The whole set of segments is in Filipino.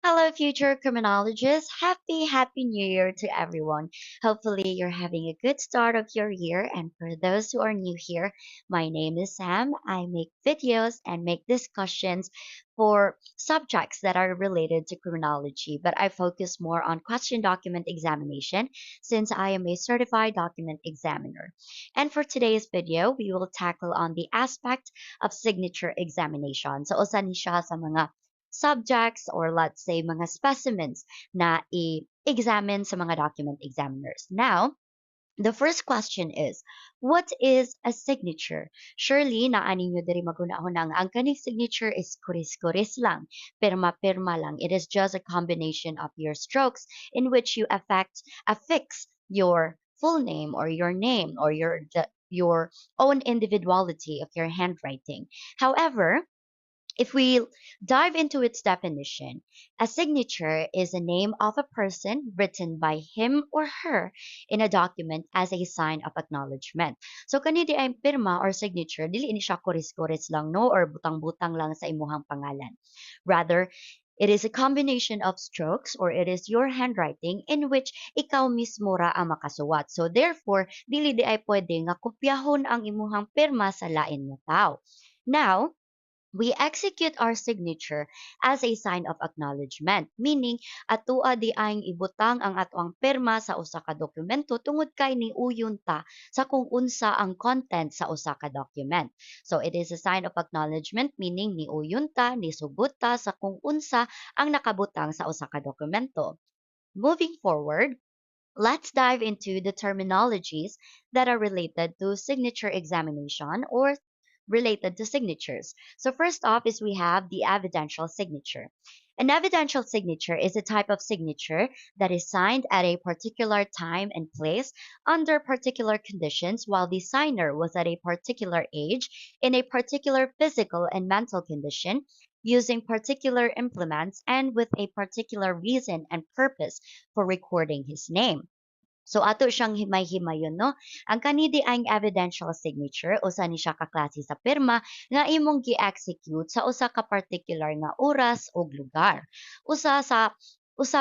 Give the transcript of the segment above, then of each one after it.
Hello, future criminologists. Happy New Year to everyone. Hopefully, you're having a good start of your year. And for those who are new here, my name is Sam. I make videos and make discussions for subjects that are related to criminology, but I focus more on question document examination since I am a certified document examiner. And for today's video, we will tackle on the aspect of signature examination. So, usa ni siya sa mga subjects or let's say mga specimens na i-examine sa mga document examiners. Now, the first question is, what is a signature? Surely, naani nyo diri magunahon ang kaning signature is kuris-kuris lang, pirma-pirma lang. It is just a combination of your strokes in which you affix your full name or your own individuality of your handwriting. However, if we dive into its definition, a signature is a name of a person written by him or her in a document as a sign of acknowledgement. So kani di ay pirma or signature, dili ini siya kuris-kuris lang no or butang-butang lang sa imuhang pangalan. Rather, it is a combination of strokes or it is your handwriting in which ikaw mismo ra ang makasuwat. So therefore, dili di ay pwede nga kopyahon ang imuhang pirma sa lain nga tao. Now, we execute our signature as a sign of acknowledgement, meaning atua di aing ibutang ang atoang pirma sa usa ka dokumento tungod kay ni uyon ta sa kung unsa ang content sa usa ka document. So it is a sign of acknowledgement, meaning ni uyon ta, ni sugot ta sa kung unsa ang nakabutang sa usa ka dokumento. Moving forward, let's dive into the terminologies that are related to signature examination or related to signatures. So first off is we have the evidential signature. An evidential signature is a type of signature that is signed at a particular time and place under particular conditions while the signer was at a particular age in a particular physical and mental condition using particular implements and with a particular reason and purpose for recording his name. So ato siyang himay-himayon no. Ang kanidi ang evidential signature usa ni siya ka klase sa pirma nga imong gi-execute sa usa ka particular nga oras o lugar. Usa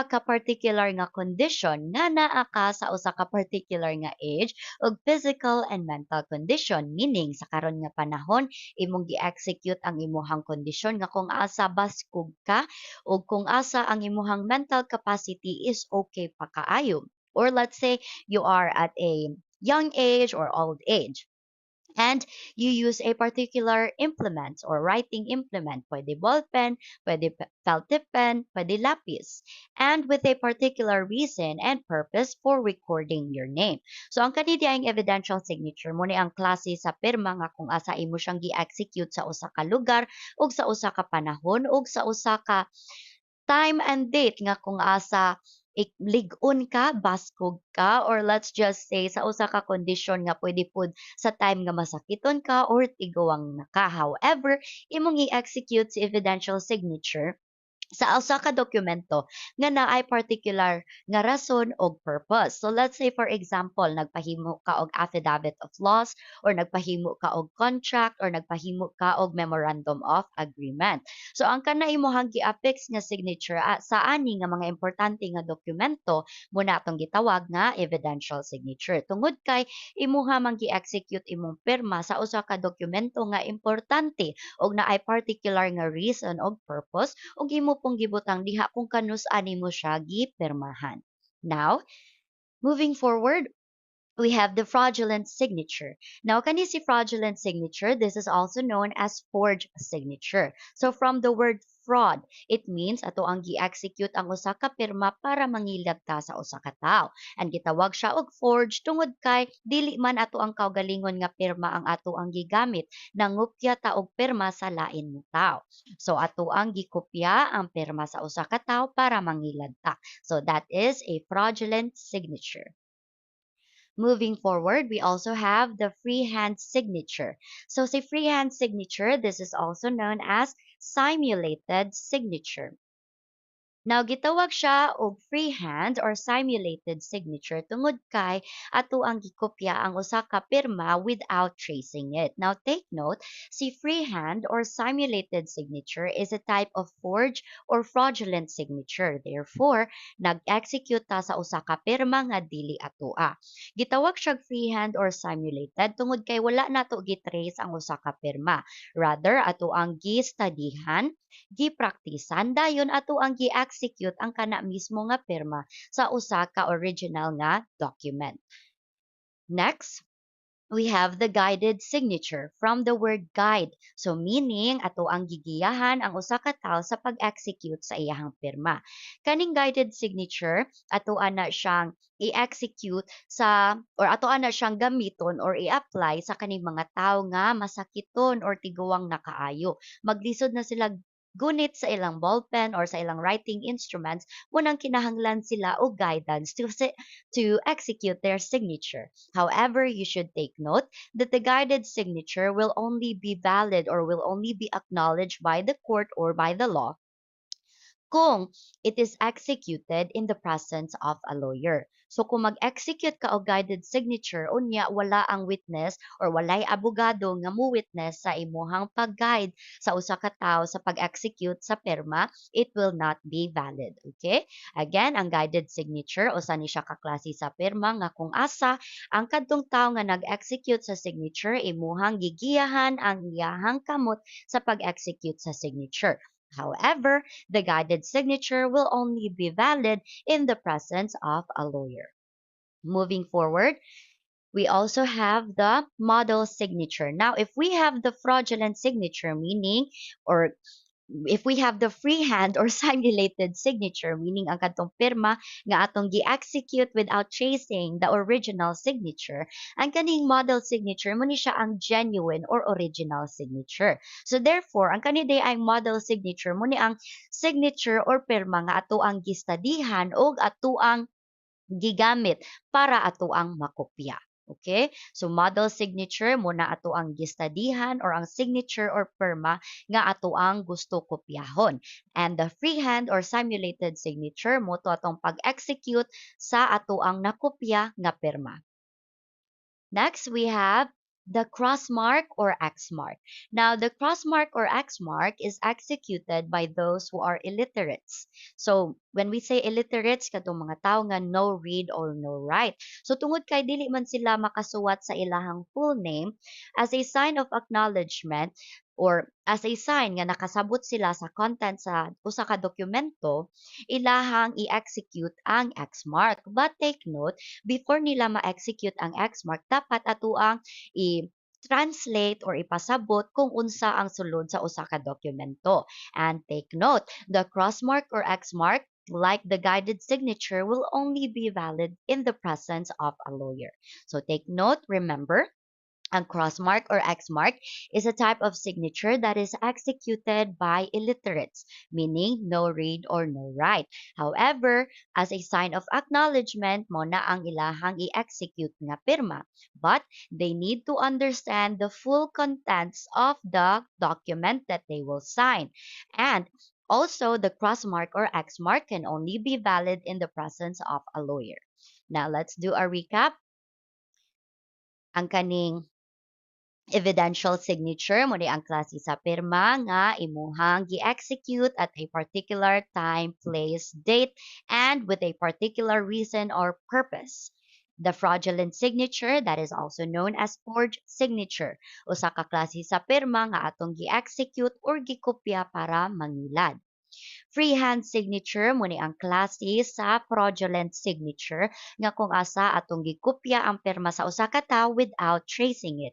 ka particular nga condition nga naa ka sa usa ka particular nga age ug physical and mental condition, meaning sa karon nga panahon imong gi-execute ang imuhang kondisyon nga kung asa baskog ka o kung asa ang imuhang mental capacity is okay pa kaayo, or let's say you are at a young age or old age and you use a particular implement or writing implement, pwede ballpen, pwede felt tip pen, pwede lapis, and with a particular reason and purpose for recording your name. So ang kanidiyang evidential signature mo ni ang klase sa pirma nga kung asa imo siyang gi-execute sa usa ka lugar ug sa usa ka panahon ug sa usa ka time and date nga kung asa ligon ka, baskog ka, or let's just say sa usa ka kondisyon nga pwede pud sa time nga masakiton ka or tigawang na ka. However, imong i-execute si evidential signature sa usa ka dokumento nga naay particular nga rason o purpose. So let's say for example, nagpahimo ka og affidavit of loss or nagpahimo ka og contract or nagpahimo ka og memorandum of agreement. So ang kana imong gi-affix nga signature sa ani nga mga importante nga dokumento mo na atong gitawag nga evidential signature. Tungod kay imuha man gi-execute imong pirma sa usa ka dokumento nga importante og naay particular nga reason og purpose ug imo pong gibutang diha kung kanus ani mo siya gipirmahan. Now, moving forward, we have the fraudulent signature. Now, kani si fraudulent signature, this is also known as forged signature. So from the word fraud, it means ato ang gi-execute ang usa ka pirma para mangilad ta sa usa ka tawo. And gitawag siya og forged tungod kay dili man ato ang kaugalingon nga pirma ang ato ang gigamit, nangupya ta og pirma sa lain nga tawo. So ato ang gikopya ang pirma sa usa ka tawo para mangilad ta. So that is a fraudulent signature. Moving forward, we also have the freehand signature. So say freehand signature, this is also known as simulated signature. Now gitawag siya og freehand or simulated signature tungod kay ato ang gikopya ang usa ka pirma without tracing it. Now take note, si freehand or simulated signature is a type of forged or fraudulent signature. Therefore, nag-execute ta sa usa ka pirma nga dili atoa. Gitawag siya freehand or simulated tungod kay wala nato gitrace ang usa ka pirma. Rather, ato ang gi-studyhan, gipraktisan dayon ato ang gi-execute ang kana mismo nga pirma sa usa ka original nga document. Next, we have the guided signature from the word guide. So meaning ato ang gigiyahan ang usa ka tawo sa pag-execute sa iyahang pirma. Kaning guided signature ato ana siyang i-execute sa or ato ana siyang gamiton or i-apply sa kaning mga tawo nga masakiton or tiguwang nakaayo. Maglisod na sila gunit sa ilang ballpen or sa ilang writing instruments munang kinahanglan sila og guidance to execute their signature. However, you should take note that the guided signature will only be valid or will only be acknowledged by the court or by the law kung it is executed in the presence of a lawyer. So kung mag-execute ka og guided signature, unya wala ang witness or walay abogado nga mo-witness sa imuhang pag-guide sa usa ka tawo sa pag-execute sa pirma, it will not be valid. Okay? Again, ang guided signature usa ni siya ka klase sa pirma nga kung asa ang kadtong tawo nga nag-execute sa signature imuhang gigiyahan ang iyahang kamot sa pag-execute sa signature. However, the guided signature will only be valid in the presence of a lawyer. Moving forward, we also have the model signature. Now, if we have the fraudulent signature, meaning, or if we have the freehand or simulated signature, meaning ang katong pirma nga atong gi-execute without tracing the original signature, ang kaning model signature mo ni siya ang genuine or original signature. So therefore, ang kaniday ay model signature mo ni ang signature or pirma nga ato ang gistadihan o ato ang gigamit para ato ang makopya. Okay? So model signature muna ato ang gistadihan or ang signature or perma nga ato ang gusto kopyahon. And the freehand or simulated signature mo to atong pag-execute sa ato ang nakopya nga perma. Next, we have the cross mark or X mark. Now, the cross mark or X mark is executed by those who are illiterates. So, when we say illiterates, katong mga tao nga no read or no write. So, tungod kay dili man sila makasuwat sa ilahang full name, as a sign of acknowledgement or as a sign nga nakasabot sila sa content sa usa ka dokumento, ilahang i-execute ang X mark. But take note, before nila ma-execute ang X mark, dapat ato ang i-translate or ipasabot kung unsa ang sulod sa usa ka dokumento. And take note, the cross mark or X mark, like the guided signature, will only be valid in the presence of a lawyer. So take note, remember, ang cross mark or X mark is a type of signature that is executed by illiterates, meaning no read or no write. However, as a sign of acknowledgement mo na ang ilahang i-execute nga pirma, but they need to understand the full contents of the document that they will sign. And also, the cross mark or X mark can only be valid in the presence of a lawyer. Now, let's do a recap. Ang kaning evidential signature mo ang klase sa pirma nga imuhang gi-execute at a particular time, place, date, and with a particular reason or purpose. The fraudulent signature, that is also known as forged signature, usa ka klase sa pirma nga atong gi-execute or gikopya para mangilad. Freehand signature mo ang klase sa fraudulent signature nga kung asa atong gikopya ang pirma sa usa ka tawo without tracing it.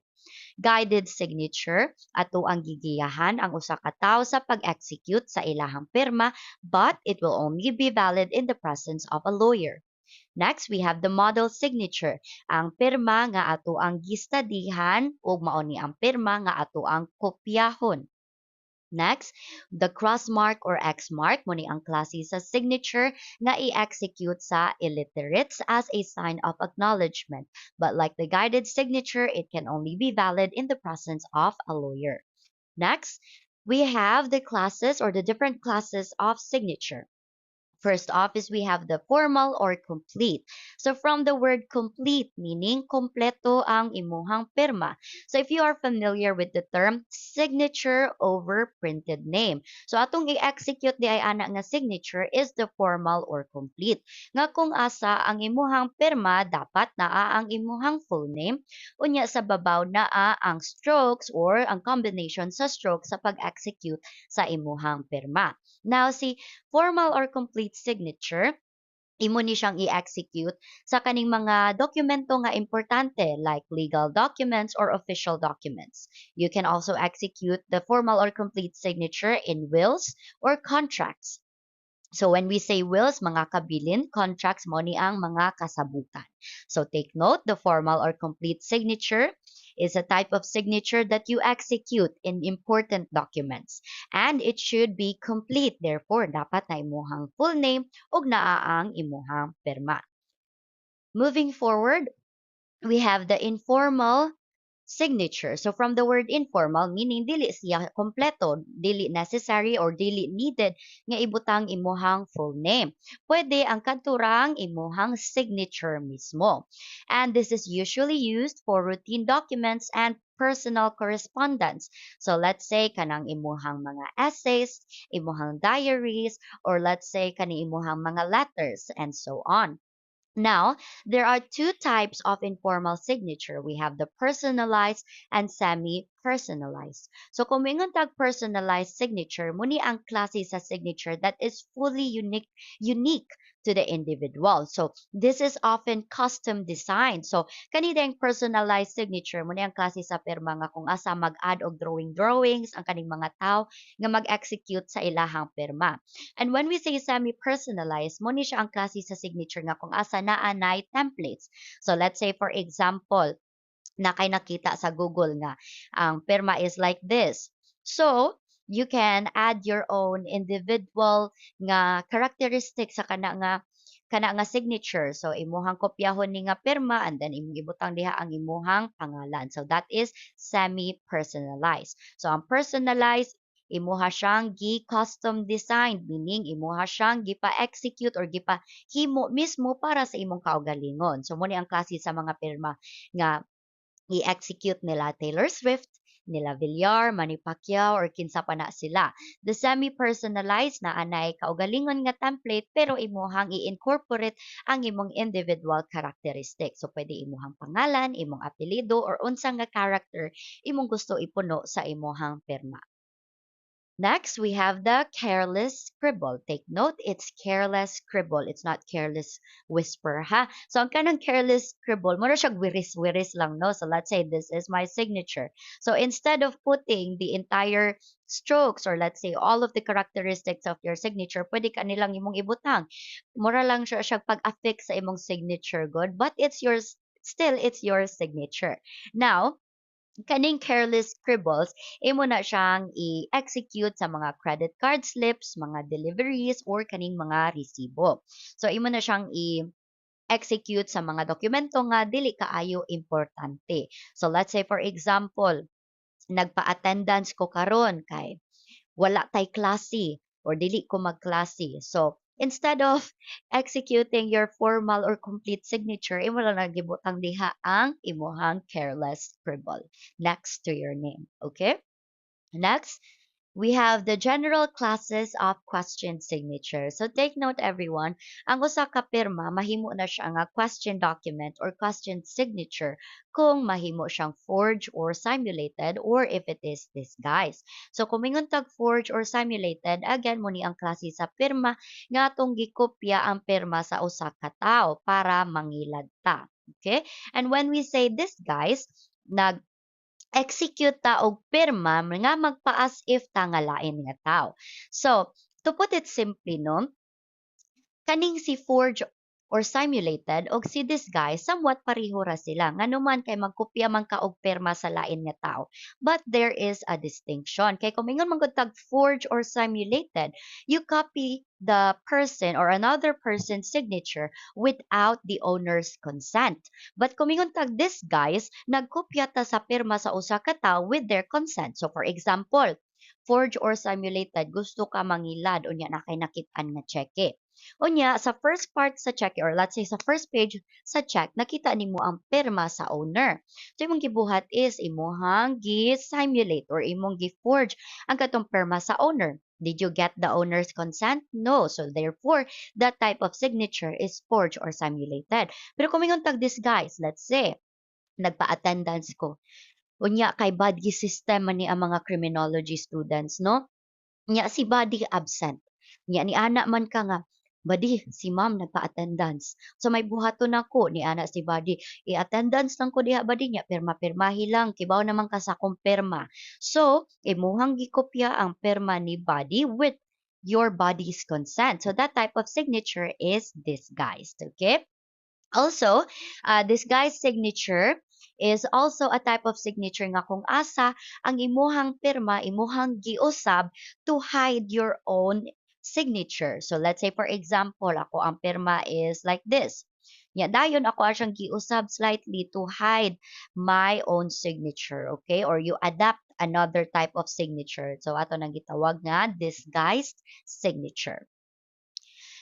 Guided signature ato ang gigiyahan ang usa ka tawo sa pag-execute sa ilahang pirma, but it will only be valid in the presence of a lawyer. Next, we have the model signature, ang pirma nga ato ang gistadihan ug mao ni ang pirma nga ato ang kopyahon. Next, the cross mark or X mark mo ang klase sa signature nga i-execute sa illiterates as a sign of acknowledgement. But like the guided signature, it can only be valid in the presence of a lawyer. Next, we have the classes or the different classes of signature. First off is we have the formal or complete. So from the word complete, meaning kompleto ang imuhang pirma. So if you are familiar with the term signature over printed name. So atong i-execute di ay ana nga signature is the formal or complete. Nga kung asa ang imuhang pirma dapat naa ang imuhang full name, unya sa babaw naa ang strokes or ang combination sa strokes sa pag-execute sa imuhang pirma. Now si formal or complete signature, imo ni siyang i-execute sa kaning mga dokumento nga importante like legal documents or official documents. You can also execute the formal or complete signature in wills or contracts. So when we say wills, mga kabilin, contracts mo ni ang mga kasabukan. So take note, the formal or complete signature is a type of signature that you execute in important documents. And it should be complete. Therefore, dapat na imuhang full name ug naa ang imuhang pirma. Moving forward, we have the informal signature. So from the word informal, meaning dili siya kompleto, dili necessary or dili needed nga ibutang imuhang full name. Pwede ang kadturang imuhang signature mismo. And this is usually used for routine documents and personal correspondence. So let's say kanang imuhang mga essays, imuhang diaries, or let's say kanang imuhang mga letters and so on. Now, there are two types of informal signature. We have the personalized and semi-personalized. So, kung mingon tag personalized signature, muni ang klase sa signature that is fully unique to the individual. So, this is often custom designed. So, kanidang personalized signature, muni ang klase sa pirma nga kung asa mag-add og drawings ang kaning mga tao nga mag-execute sa ilahang pirma. And when we say semi-personalized, mo ni siya ang klase sa signature nga kung asa naa nay templates. So let's say for example, na kay nakita sa Google nga ang pirma is like this. So you can add your own individual nga characteristics sa kana nga signature. So imuhang kopyahon ni nga pirma and then imong ibutang diha ang imuhang pangalan. So that is semi-personalized. So ang personalized imuha siyang gi-custom design, meaning imuha siyang gipa-execute or gipa-himo mismo para sa imong kaugalingon. So muna ang klase sa mga pirma nga i-execute nila Taylor Swift, nila Villar, Manny Pacquiao, or kinsa pa na sila. The semi-personalized na anay kaugalingon nga template pero imuhang i-incorporate ang imong individual characteristic. So pwede imuhang pangalan, imong apelido, or unsa nga character imong gusto ipuno sa imuhang pirma. Next, we have the careless scribble. Take note, it's careless scribble. It's not careless whisper, ha? So, ang kanang careless scribble, muna siya wiris-wiris lang, no? So, let's say this is my signature. So, instead of putting the entire strokes or let's say all of the characteristics of your signature, pwede ka nilang imong ibutang. Mura lang siya pag-affix sa imong signature good, but it's yours, still, it's your signature. Now, kaning careless scribbles, imo na siyang i-execute sa mga credit card slips, mga deliveries, or kaning mga resibo. So, imo na siyang i-execute sa mga dokumento nga dili kaayo importante. So, let's say for example, nagpa-attendance ko karon kay wala tay klase or dili ko magklase. So, instead of executing your formal or complete signature, imo lang nagibutang diha ang imuhang careless scribble next to your name. Okay? Next, we have the general classes of question signature. So take note everyone, ang usa ka pirma mahimo na siya nga question document or question signature kung mahimo siyang forged or simulated or if it is disguised. So kung mingon tag forged or simulated, again mo ni ang klase sa pirma nga atong gikopya ang pirma sa usa ka tawo para mangilad ta. Okay? And when we say disguise, execute ta og pirma nga magpa-as if ta nga lain nga tao. So, to put it simply, no, kaning si forge or simulated og si disguise somewhat pareho ra sila nganuman kay magkopya man ka og pirma sa lain nga tao, but there is a distinction kay kung mingon man gud tag forge or simulated, you copy the person or another person's signature without the owner's consent, but kung mingon tag disguise, nagkopya ta sa pirma sa usa ka tawo with their consent. So for example, forged or simulated, gusto ka mangilad unya na kay nakit-an nga cheque. Unya sa first part sa cheque or let's say sa first page sa check, nakita nimo ang pirma sa owner. So imong gibuhat is imuhang gi-simulate or imong gi-forge ang katong pirma sa owner. Did you get the owner's consent? No. So therefore, that type of signature is forged or simulated. Pero kung mingon tag disguise, let's say, nagpa-attendance ko. Unya kay bad gi system man ni ang mga criminology students, no? Nya si body absent. Nya ni ana man ka nga, body si ma'am nagpa-attendance. So may buhaton ako ni ana si body. I-attendance lang ko diha body niya, pirma-pirmahi lang. Kibaw naman ka sa akong pirma. So, imuhang gikopya ang pirma ni body with your body's consent. So that type of signature is disguised. Okay? Also, disguised signature is also a type of signature nga kung asa ang imuhang pirma, imuhang giusab to hide your own signature. So let's say for example, ako ang pirma is like this. Ya, dayon ako asyang giusab slightly to hide my own signature, okay? Or you adapt another type of signature. So ato nang gitawag nga disguised signature.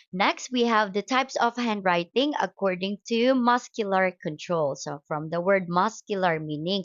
Next, we have the types of handwriting according to muscular control. So, from the word muscular meaning,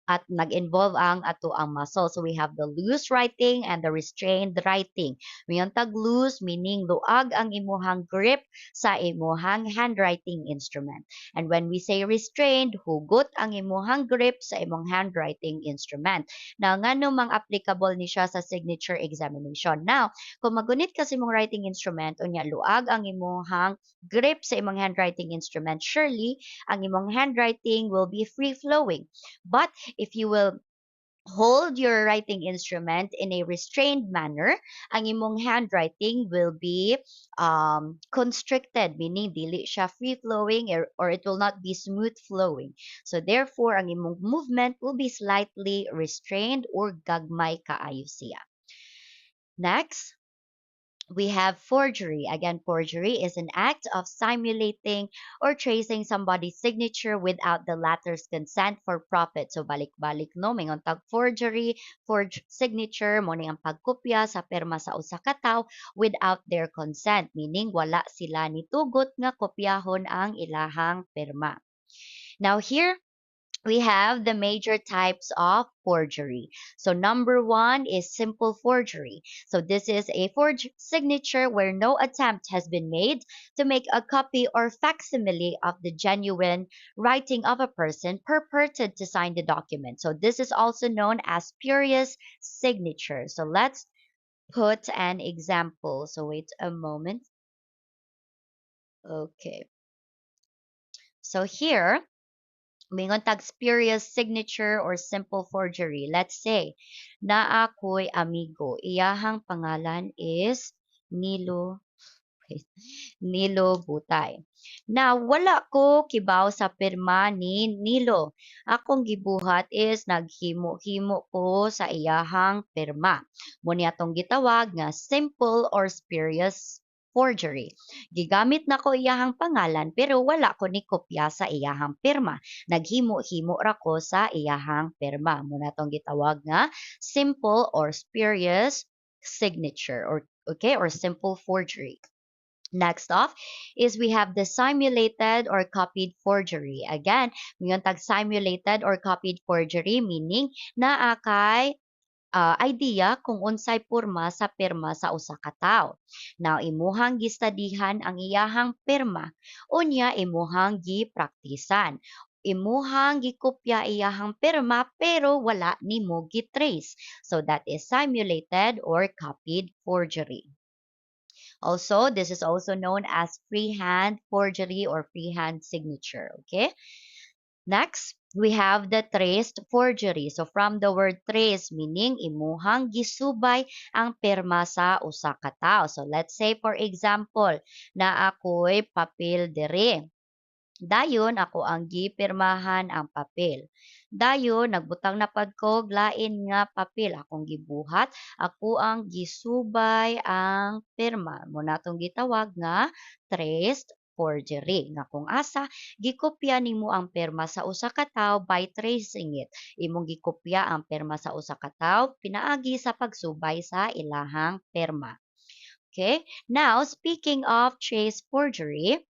at nag-involve ang ato ang muscle. So we have the loose writing and the restrained writing. Mayon tag loose meaning luag ang imuhang grip sa imuhang handwriting instrument. And when we say restrained, hugot ang imuhang grip sa imong handwriting instrument. Now, ngano mang applicable ni siya sa signature examination. Now, kung magunit kasi imong writing instrument, unya luag ang imuhang grip sa imong handwriting instrument, surely ang imong handwriting will be free-flowing. But if you will hold your writing instrument in a restrained manner, ang imong handwriting will be constricted, meaning dili siya free-flowing or it will not be smooth-flowing. So therefore, ang imong movement will be slightly restrained or gagmay kaayo siya. Next, we have forgery. Again, forgery is an act of simulating or tracing somebody's signature without the latter's consent for profit. So, balik-balik no, may tag forgery, forged signature, mo ang pagkopya sa pirma sa usa ka tawo without their consent, meaning wala sila nitugot nga kopyahon ang ilahang pirma. Now here, we have the major types of forgery. So number one is simple forgery. So this is a forged signature where no attempt has been made to make a copy or facsimile of the genuine writing of a person purported to sign the document. So this is also known as spurious signature. So let's put an example. So wait a moment. Okay. So here, mingon tag spurious signature or simple forgery. Let's say, na ako'y amigo. Iyahang pangalan is Nilo, Nilo Butay. Na wala ko kibaw sa pirma ni Nilo. Akong gibuhat is naghimo-himo ko sa iyahang pirma. Muna atong gitawag nga simple or spurious forgery. Gigamit na ko iyahang pangalan pero wala ko ni kopya sa iyahang pirma. Naghimo-himo ra ko sa iyahang pirma. Muna tong gitawag nga simple or spurious signature or simple forgery. Next off is we have the simulated or copied forgery. Again, ngayon tag simulated or copied forgery meaning naa kay idea kung unsay porma sa pirma sa usa ka tawo. Now, imuhang gistadihan ang iyahang pirma, unya imuhang gipraktisan. Imuhang gikopya iyahang pirma pero wala nimo gitrace. So that is simulated or copied forgery. Also, this is also known as freehand forgery or freehand signature. Okay. Next, we have the traced forgery. So from the word trace, meaning imuhang gisubay ang pirma sa usa ka tawo. So let's say for example, na ako'y papel dire. Dayon ako ang gipirmahan ang papel. Dayon nagbutang na pad ko lain nga papel akong gibuhat, ako ang gisubay ang pirma. Mo natong gitawag nga traced forgery nga kung asa gikopya nimo ang pirma sa usa ka tawo by tracing it. Imong gikopya ang pirma sa usa ka tawo pinaagi sa pagsubay sa ilahang pirma. Okay? Now, speaking of trace forgery,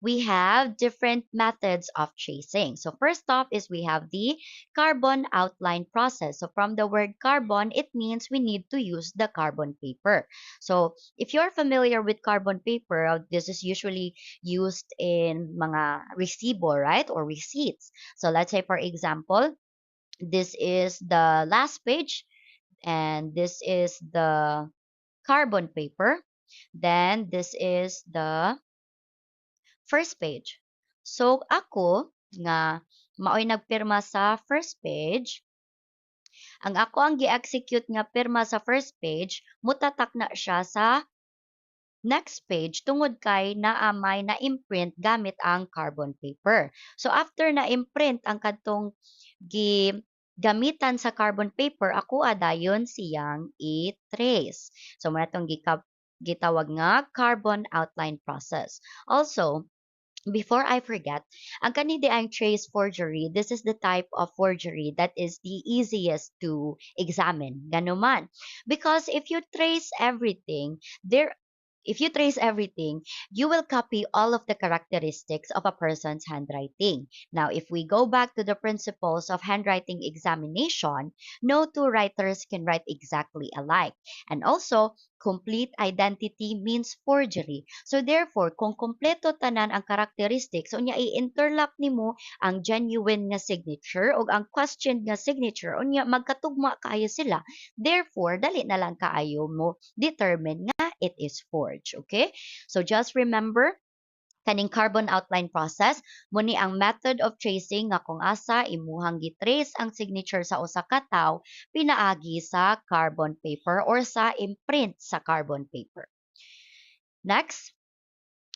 we have different methods of tracing. So first off is we have the carbon outline process. So from the word carbon, it means we need to use the carbon paper. So if you're familiar with carbon paper, this is usually used in mga resibo, right? Or receipts. So let's say for example, this is the last page and this is the carbon paper. Then this is the first page. So ako nga maoy nagpirma sa first page, ang ako ang gi-execute nga pirma sa first page, mutatak na siya sa next page tungod kay naamay na imprint gamit ang carbon paper. So after na imprint ang kadtong gamitan sa carbon paper, ako adayon siyang i-trace. So muna itong gitawag nga carbon outline process. Also, before I forget, ang kanidi ang trace forgery, this is the type of forgery that is the easiest to examine. Ganuman. Because if you trace everything, you will copy all of the characteristics of a person's handwriting. Now, if we go back to the principles of handwriting examination, no two writers can write exactly alike. And also, complete identity means forgery. So therefore, kung kompleto tanan ang characteristics, so unya i-interlock nimo ang genuine nga signature o ang questioned nga signature, unya magkatugma kaayo sila. Therefore, dali na lang kaayo mo determine nga it is forged. Okay? So just remember, kaning carbon outline process muni ang method of tracing nga kung asa imuhang gitrace ang signature sa usa ka tawo pinaagi sa carbon paper or sa imprint sa carbon paper. Next,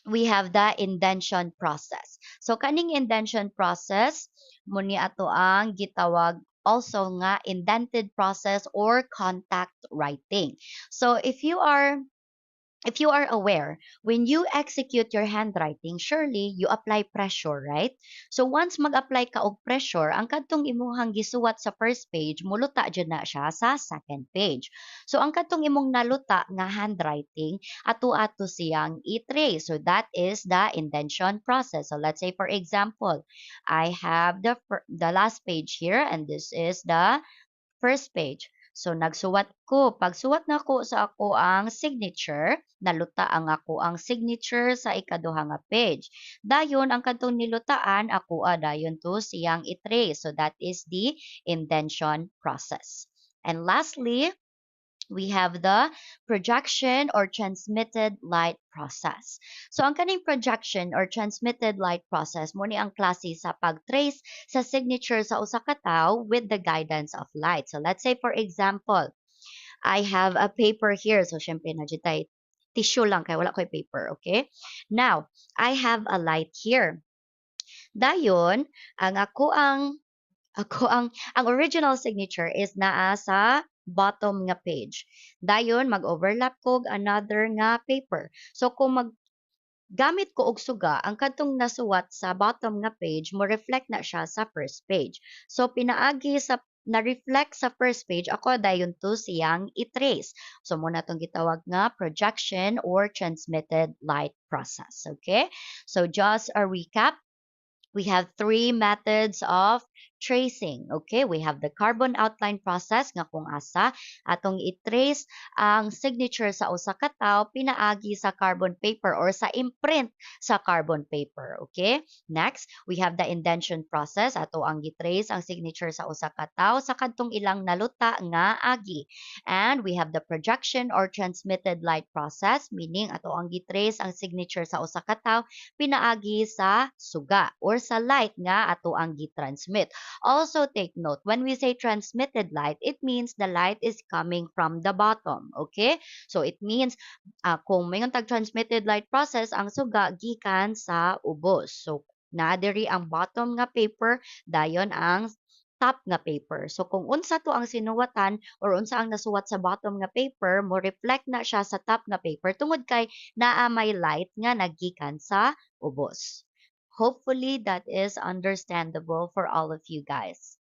we have the indention process. So kaning indention process muni ato ang gitawag also nga indented process or contact writing. So if you are aware, when you execute your handwriting, surely you apply pressure, right? So once mag-apply ka og pressure, ang kadtong imuhang gisuwat sa first page, muluta dyan na siya sa second page. So ang kadtong imong naluta nga handwriting, ato-ato siyang i-trace. So that is the indention process. So let's say for example, I have the last page here and this is the first page. So, nagsuwat ko. Pagsuwat na ko sa ako ang signature, naluta ang ako ang signature sa ikaduha nga page. Dayon, ang kadtong nilutaan, ako dayon to siyang itrace. So, that is the indention process. And lastly, we have the projection or transmitted light process. So, ang kaning projection or transmitted light process, mo ni ang klase sa pag-trace sa signature sa usa ka tawo with the guidance of light. So, let's say for example, I have a paper here. So, syempre na tay tissue lang kay wala ko'y paper, okay? Now, I have a light here. Dayon, ang original signature is naa sa bottom nga page. Dayon mag-overlap ko another nga paper. So kung gamit ko og suga, ang kadtong nasuwat sa bottom nga page mo reflect na siya sa first page. So pinaagi sa na-reflect sa first page, ako dayon to siyang i-trace. So muna tong gitawag nga projection or transmitted light process. Okay? So just a recap. We have three methods of tracing. Okay, we have the carbon outline process nga kung asa atong i-trace ang signature sa usa ka tawo pinaagi sa carbon paper or sa imprint sa carbon paper. Okay? Next, we have the indention process ato ang gi-trace ang signature sa usa ka tawo sa kadtong ilang naluta nga agi. And we have the projection or transmitted light process, meaning ato ang gi-trace ang signature sa usa ka tawo pinaagi sa suga or sa light nga ato ang gi-transmit. Also take note, when we say transmitted light, it means the light is coming from the bottom, okay? So it means kung mayong tag-transmitted light process, ang suga gikan sa ubos. So naadiri ang bottom nga paper, dayon ang top nga paper. So kung unsa to ang sinuwatan or unsa ang nasuwat sa bottom nga paper, mo reflect na siya sa top nga paper tungod kay naa may light nga naggikan sa ubos. Hopefully that is understandable for all of you guys.